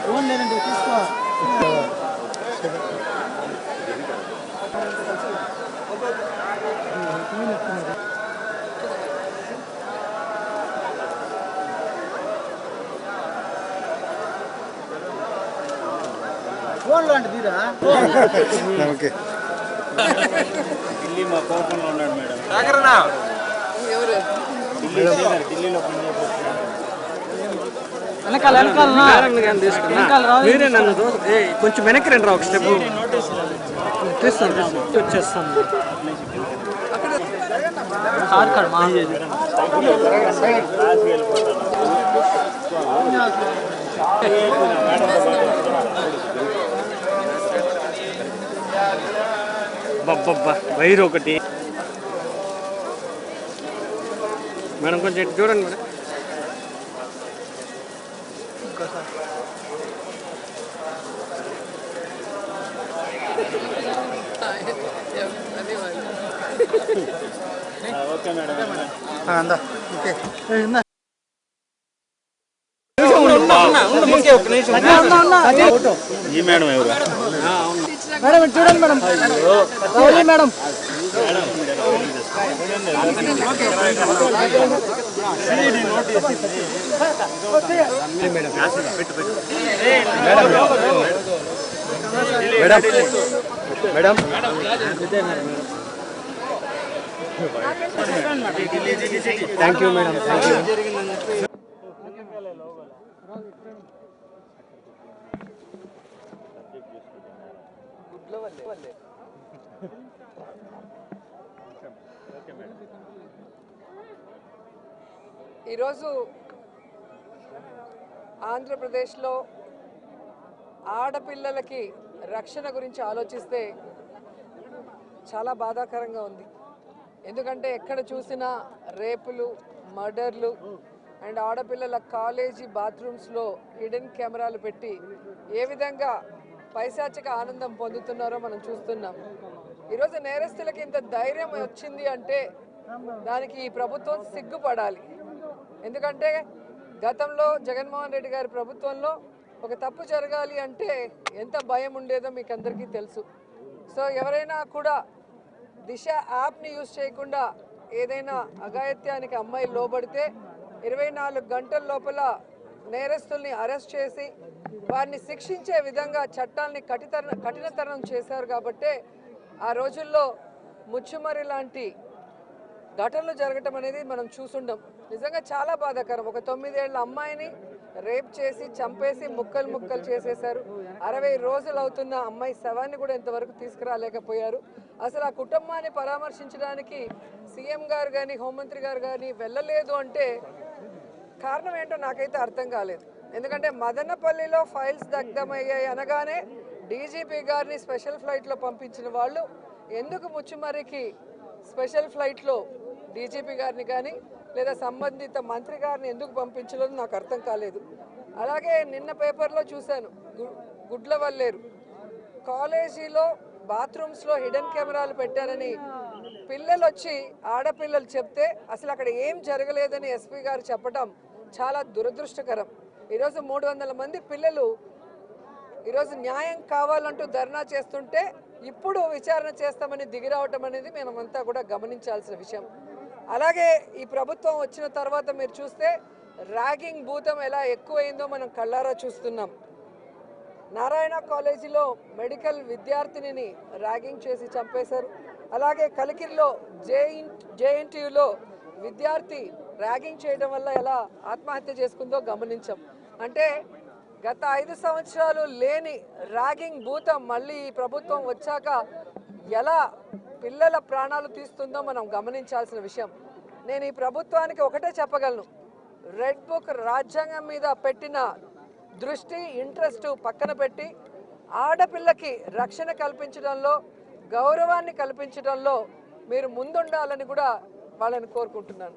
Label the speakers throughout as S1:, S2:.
S1: Phone లేదండి తీసుకో. ఫోన్లో అంటే తీరా.
S2: ఓకే
S3: ఢిల్లీ మా కోపంలో ఉన్నాడు మేడం. ఢిల్లీలో
S1: మీరే నన్ను కొంచెం వెనక్కి రండి రా ఒక స్టెప్ తీస్తాను వచ్చేస్తాను. బబ్బబ్బా వైర్ ఒకటి మేడం కొంచెం చూడండి మేడం.
S3: Okay madam.
S2: అందా ఓకే
S3: ఈ మేడం ఎవరు
S1: మేడం చూడండి madam. Madam
S2: madam
S1: thank you madam. Thank you.
S4: ఈరోజు ఆంధ్రప్రదేశ్లో ఆడపిల్లలకి రక్షణ గురించి ఆలోచిస్తే చాలా బాధాకరంగా ఉంది. ఎందుకంటే ఎక్కడ చూసినా రేపులు, మర్డర్లు అండ్ ఆడపిల్లల కాలేజీ బాత్రూమ్స్లో హిడెన్ కెమెరాలు పెట్టి ఏ విధంగా పైశాచిక ఆనందం పొందుతున్నారో మనం చూస్తున్నాం. ఈరోజు నేరస్తులకి ఇంత ధైర్యం వచ్చింది అంటే దానికి ఈ ప్రభుత్వం సిగ్గుపడాలి. ఎందుకంటే గతంలో జగన్మోహన్ రెడ్డి గారి ప్రభుత్వంలో ఒక తప్పు జరగాలి అంటే ఎంత భయం ఉండేదో మీకు అందరికీ తెలుసు. సో ఎవరైనా కూడా దిశ యాప్ని యూజ్ చేయకుండా ఏదైనా అఘాయిత్యానికి అమ్మాయి లోబడితే 24 గంటల లోపల నేరస్తుల్ని అరెస్ట్ చేసి వారిని శిక్షించే విధంగా చట్టాలని కఠినతరం చేశారు. కాబట్టి ఆ రోజుల్లో ముచ్చుమరి లాంటి ఘటనలు జరగటం అనేది మనం చూసుండం. నిజంగా చాలా బాధాకరం. ఒక 9 ఏళ్ల అమ్మాయిని రేప్ చేసి చంపేసి ముక్కలు ముక్కలు చేసేశారు. 60 రోజులు అవుతున్న అమ్మాయి శవాన్ని కూడా ఇంతవరకు తీసుకురాలేకపోయారు. అసలు ఆ కుటుంబాన్ని పరామర్శించడానికి సీఎం గారు కానీ హోంమంత్రి గారు కానీ వెళ్ళలేదు అంటే కారణం ఏంటో నాకైతే అర్థం కాలేదు. ఎందుకంటే మదనపల్లిలో ఫైల్స్ దగ్ధమయ్యాయి అనగానే డీజీపీ గారిని స్పెషల్ ఫ్లైట్లో పంపించిన వాళ్ళు ఎందుకు ముచ్చుమరికి స్పెషల్ ఫ్లైట్లో డీజీపీ గారిని కానీ లేదా సంబంధిత మంత్రి గారిని ఎందుకు పంపించలేదు నాకు అర్థం కాలేదు. అలాగే నిన్న పేపర్లో చూశాను, గుడ్లవల్లేరు కాలేజీలో బాత్రూమ్స్లో హిడెన్ కెమెరాలు పెట్టారని పిల్లలు వచ్చి ఆడపిల్లలు చెప్తే అసలు అక్కడ ఏం జరగలేదని ఎస్పీ గారు చెప్పడం చాలా దురదృష్టకరం. ఈరోజు 300 మంది పిల్లలు ఈరోజు న్యాయం కావాలంటూ ధర్నా చేస్తుంటే ఇప్పుడు విచారణ చేస్తామని దిగిరావటం అనేది మేమంతా కూడా గమనించాల్సిన విషయం. అలాగే ఈ ప్రభుత్వం వచ్చిన తర్వాత మీరు చూస్తే ర్యాగింగ్ భూతం ఎలా ఎక్కువైందో మనం కళ్ళారా చూస్తున్నాం. నారాయణ కాలేజీలో మెడికల్ విద్యార్థినిని ర్యాగింగ్ చేసి చంపేశారు. అలాగే కలికిరిలో జేఎన్టీయూలో విద్యార్థి ర్యాగింగ్ చేయడం వల్ల ఎలా ఆత్మహత్య చేసుకుందో గమనించాం. అంటే గత 5 సంవత్సరాలు లేని ర్యాగింగ్ భూతం మళ్ళీ ఈ ప్రభుత్వం వచ్చాక ఎలా పిల్లల ప్రాణాలు తీస్తుందో మనం గమనించాల్సిన విషయం. నేను ఈ ప్రభుత్వానికి ఒకటే చెప్పగలను, రెడ్ బుక్ రాజ్యాంగం మీద పెట్టిన దృష్టి ఇంట్రెస్ట్ పక్కన పెట్టి ఆడపిల్లకి రక్షణ కల్పించడంలో గౌరవాన్ని కల్పించడంలో మీరు ముందుండాలని కూడా వాళ్ళని కోరుకుంటున్నాను.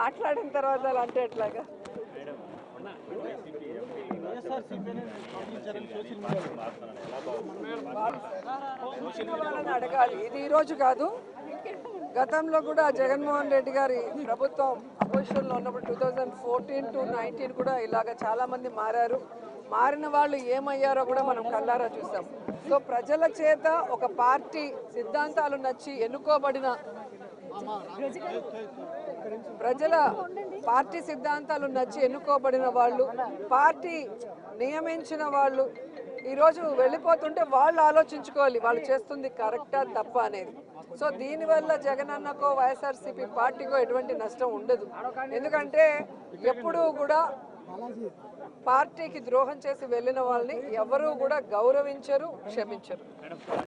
S4: మాట్లాడిన తర్వాత అలా అంటే ఎట్లాగా అడగాలి. ఇది ఈరోజు కాదు, గతంలో కూడా జగన్మోహన్ రెడ్డి గారి ప్రభుత్వం అపోజిషన్లో ఉన్నప్పుడు 2014 to 19 కూడా ఇలాగ చాలా మంది మారారు. మారిన వాళ్ళు ఏమయ్యారో కూడా మనం కళ్ళారా చూసాం. సో ప్రజల చేత ఒక పార్టీ సిద్ధాంతాలు నచ్చి ఎన్నుకోబడిన ప్రజల పార్టీ సిద్ధాంతాలు నచ్చి ఎన్నుకోబడిన వాళ్ళు, పార్టీ నియమించిన వాళ్ళు ఈరోజు వెళ్ళిపోతుంటే వాళ్ళు ఆలోచించుకోవాలి వాళ్ళు చేస్తుంది కరెక్టా తప్ప అనేది. సో దీనివల్ల జగనన్నకో వైఎస్ఆర్సీపీ పార్టీకో ఎటువంటి నష్టం ఉండదు. ఎందుకంటే ఎప్పుడూ కూడా పార్టీకి ద్రోహం చేసి వెళ్ళిన వాళ్ళని ఎవరూ కూడా గౌరవించరు, క్షమించరు.